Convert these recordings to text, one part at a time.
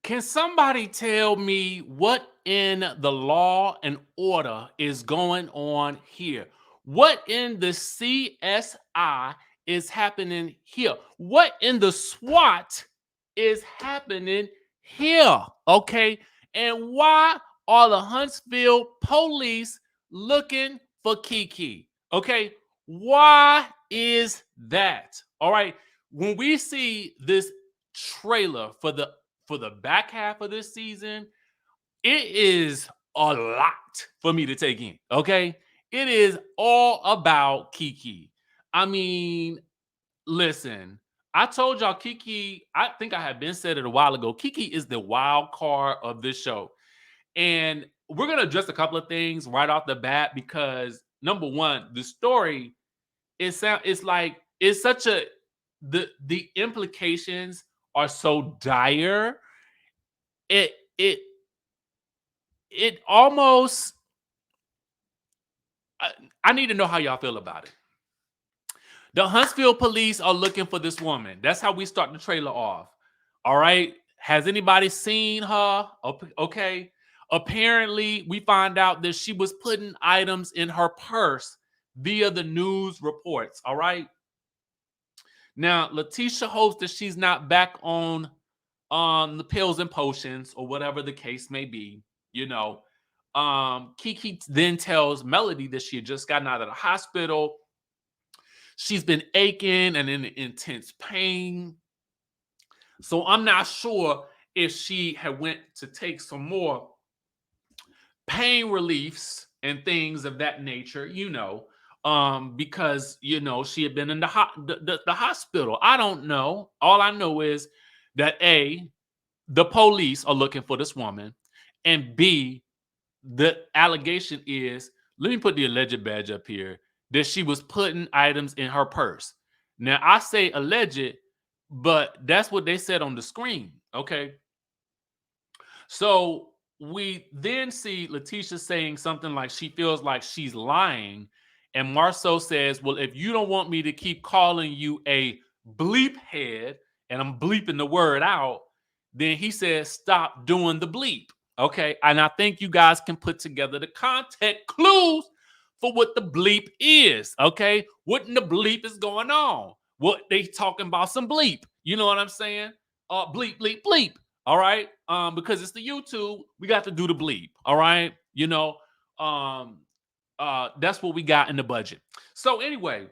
Can somebody tell me what in the law and order is going on here? What in the CSI is happening here? What in the SWAT is happening here? Okay. And why are the Huntsville police looking for Kiki? Okay. Why is that? All right. When we see this trailer for the back half of this season, it is a lot for me to take in. Okay. It is all about Kiki. I mean, listen, I told y'all Kiki, I think I had been said it a while ago. Kiki is the wild card of this show. And we're going to address a couple of things right off the bat because number one, the story it's like it's such a the implications are so dire. It it it almost I, I need to know how y'all feel about it. The Huntsville police are looking for this woman. That's how we start the trailer off. All right. Has anybody seen her? Okay. Apparently, we find out that she was putting items in her purse via the news reports. All right. Now, Leticia hopes that she's not back on the pills and potions or whatever the case may be. You know, Kiki then tells Melody that she had just gotten out of the hospital. She's been aching and in intense pain. So I'm not sure if she had went to take some more pain reliefs and things of that nature, because she had been in the hospital. I don't know. All I know is that the police are looking for this woman, and B, the allegation is, let me put the alleged badge up here, that she was putting items in her purse. Now I say alleged, but that's what they said on the screen. Okay. So we then see Leticia saying something like she feels like she's lying. And Marcel says, well, if you don't want me to keep calling you a bleep head, and I'm bleeping the word out, then he says, stop doing the bleep. Okay. And I think you guys can put together the context clues for what the bleep is. Okay. What in the bleep is going on? What they talking about some bleep. You know what I'm saying? Bleep, bleep, bleep. All right. Because it's the YouTube, we got to do the bleep. All right. That's what we got in the budget. So anyway,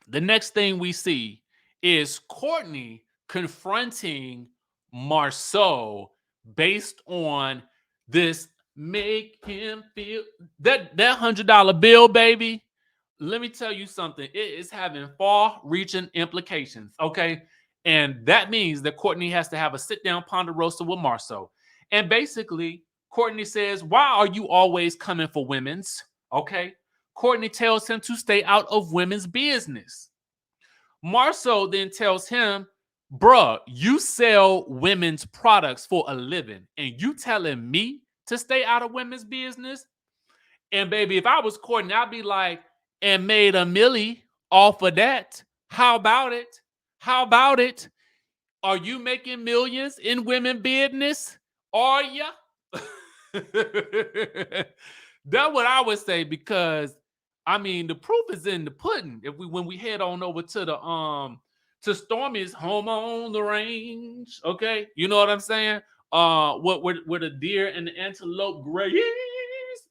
the next thing we see is Courtney confronting Marcel based on this make him feel that $100 bill, baby. Let me tell you something. It is having far-reaching implications. Okay. And that means that Courtney has to have a sit-down ponderosa with Marcel. And basically, Courtney says, why are you always coming for women's? Okay. Courtney tells him to stay out of women's business. Marcel then tells him, bruh, you sell women's products for a living, and you telling me to stay out of women's business? And baby, if I was Courtney, I'd be like, and made a milli off of that. How about it? How about it? Are you making millions in women business? Are ya? That's what I would say, because I mean the proof is in the pudding. If when we head on over to the to Stormy's home on the range, okay, you know what I'm saying? What where the deer and the antelope graze,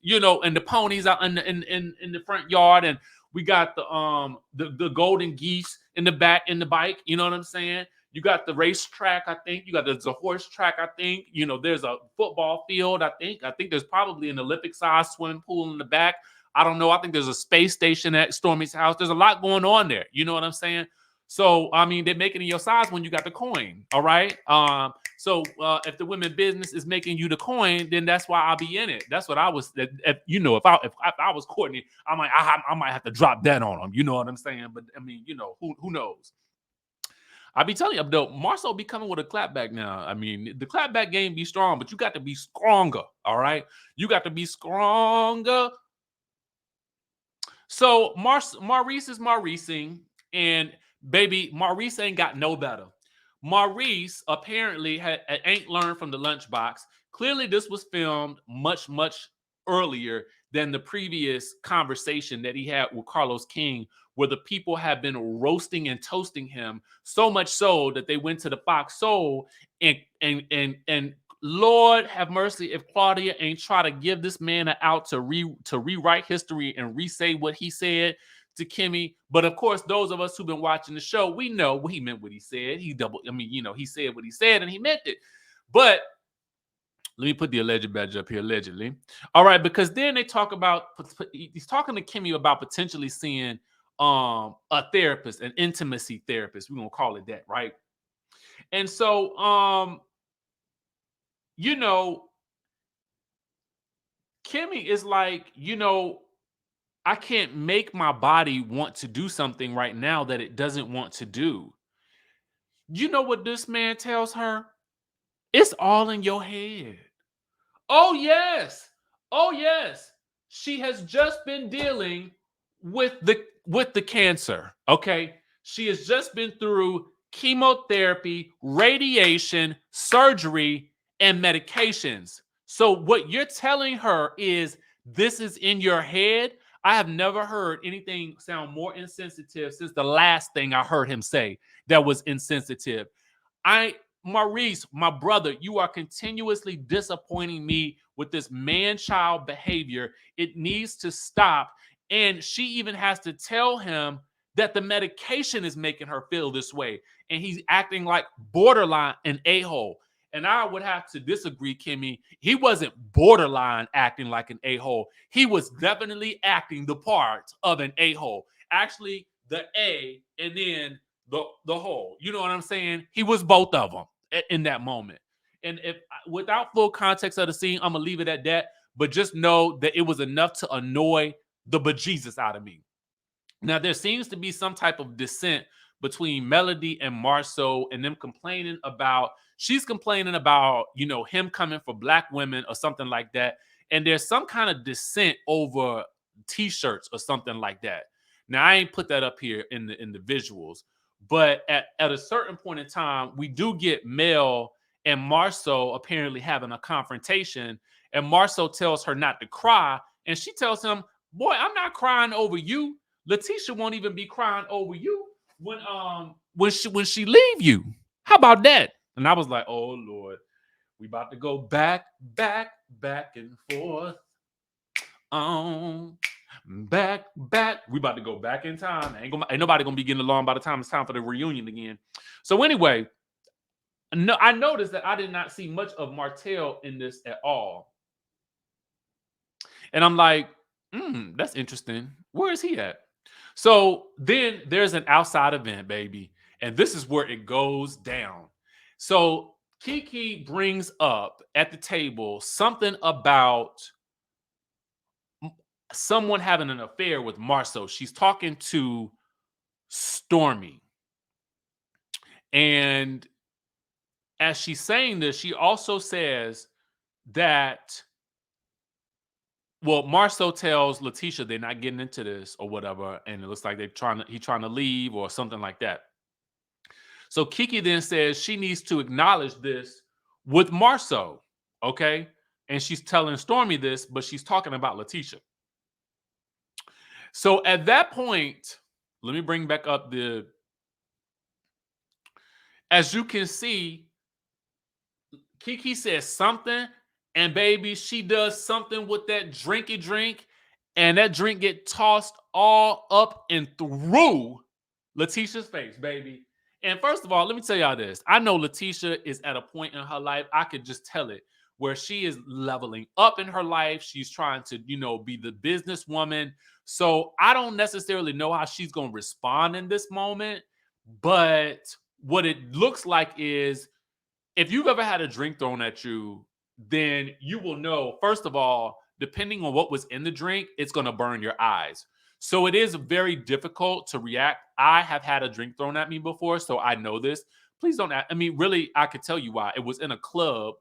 and the ponies out in the front yard, and we got the golden geese in the back in the bike. You know what I'm saying? You got the racetrack, I think. You got the horse track, I think. There's a football field, I think. I think there's probably an Olympic-sized swimming pool in the back. I don't know. I think there's a space station at Stormy's house. There's a lot going on there. You know what I'm saying? So, I mean, they're making it your size when you got the coin, all right? So if the women business is making you the coin, then that's why I'll be in it. That's what I was, if I was Courtney, I might have to drop that on them. You know what I'm saying? But, I mean, who knows? I be telling you, though, Marcel be coming with a clapback now. I mean, the clapback game be strong, but you got to be stronger, all right? You got to be stronger. So Maurice is Mauricing, and baby, Maurice ain't got no better. Maurice apparently ain't learned from the lunchbox. Clearly, this was filmed much, much earlier than the previous conversation that he had with Carlos King, where the people have been roasting and toasting him so much so that they went to the Fox Soul and Lord have mercy if Claudia ain't try to give this man an out to rewrite history and re-say what he said to Kimmy. But of course, those of us who've been watching the show, we know he meant what he said. He said what he said and he meant it. But let me put the alleged badge up here, allegedly. All right, because then they talk about, he's talking to Kimmy about potentially seeing a therapist, an intimacy therapist. We're gonna call it that, right? And so you know, Kimmy is like, I can't make my body want to do something right now that it doesn't want to do. You know what this man tells her? It's all in your head. Oh, yes. Oh, yes. She has just been dealing with the cancer. Okay. She has just been through chemotherapy, radiation, surgery, and medications. So what you're telling her is this is in your head. I have never heard anything sound more insensitive since the last thing I heard him say that was insensitive. Maurice, my brother, you are continuously disappointing me with this man-child behavior. It needs to stop. And she even has to tell him that the medication is making her feel this way. And he's acting like borderline an a-hole. And I would have to disagree, Kimmy. He wasn't borderline acting like an a-hole. He was definitely acting the part of an a-hole. Actually, the A and then the whole. You know what I'm saying? He was both of them in that moment. And if without full context of the scene, I'm gonna leave it at that. But just know that it was enough to annoy the bejesus out of me. Now there seems to be some type of dissent between Melody and Marceau, and them complaining about. She's complaining about him coming for black women or something like that. And there's some kind of dissent over t-shirts or something like that. Now I ain't put that up here in the visuals, but at a certain point in time, we do get Mel and Marceau apparently having a confrontation, and Marceau tells her not to cry, and she tells him, "Boy, I'm not crying over you. Leticia won't even be crying over you when she leave you. How about that?" And I was like, "Oh Lord, we about to go back and forth on back. We about to go back in time. Ain't nobody gonna be getting along by the time it's time for the reunion again." So anyway, no, I noticed that I did not see much of Martell in this at all, and I'm like, that's interesting. Where is he at? So then there's an outside event, baby, and this is where it goes down. So Kiki brings up at the table something about someone having an affair with Marceau. She's talking to Stormy. And as she's saying this, she also says that, well, Marceau tells Leticia they're not getting into this or whatever, and it looks like he's trying to leave or something like that. So Kiki then says she needs to acknowledge this with Marceau, okay? And she's telling Stormy this, but she's talking about Leticia. So at that point, let me bring back up as you can see, Kiki says something, and baby, she does something with that drinky drink, and that drink get tossed all up and through Leticia's face, baby. And first of all, let me tell y'all this. I know Leticia is at a point in her life, I could just tell it, where she is leveling up in her life. She's trying to, be the businesswoman. So I don't necessarily know how she's going to respond in this moment. But what it looks like is if you've ever had a drink thrown at you, then you will know, first of all, depending on what was in the drink, it's going to burn your eyes. So it is very difficult to react. I have had a drink thrown at me before, so I know this. Please don't. Really, I could tell you why. It was in a club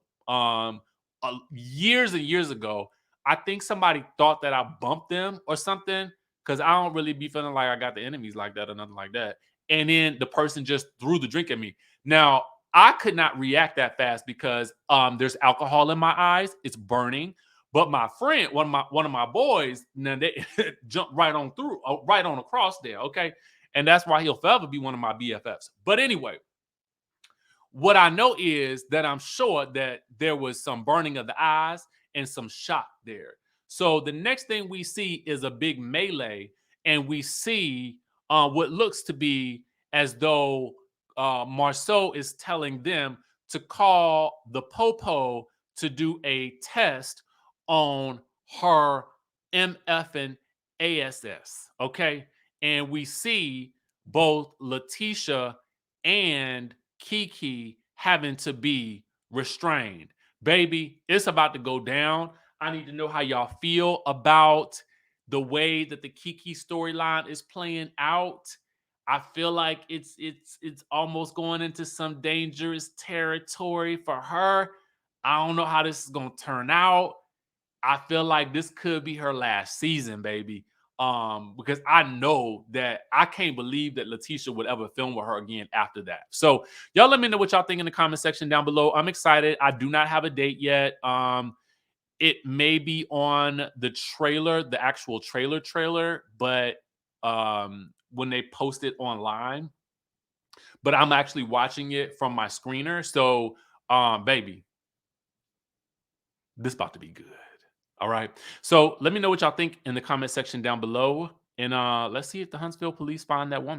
years and years ago. I think somebody thought that I bumped them or something because I don't really be feeling like I got the enemies like that or nothing like that. And then the person just threw the drink at me. Now, I could not react that fast because there's alcohol in my eyes. It's burning. But my friend, one of my boys, now they jumped right on through, right on across there. Okay, and that's why he'll forever be one of my BFFs. But anyway, what I know is that I'm sure that there was some burning of the eyes and some shock there. So the next thing we see is a big melee, and we see what looks to be as though Marcel is telling them to call the popo to do a test on her MF and ASS. Okay. And we see both Leticia and Kiki having to be restrained. Baby, it's about to go down. I need to know how y'all feel about the way that the Kiki storyline is playing out. I feel like it's almost going into some dangerous territory for her. I don't know how this is going to turn out. I feel like this could be her last season, baby. Because I know that I can't believe that Leticia would ever film with her again after that. So y'all let me know what y'all think in the comment section down below. I'm excited. I do not have a date yet. It may be on the trailer, the actual trailer, but when they post it online, but I'm actually watching it from my screener. So baby, this about to be good. All right. So let me know what y'all think in the comment section down below. And let's see if the Huntsville police find that woman.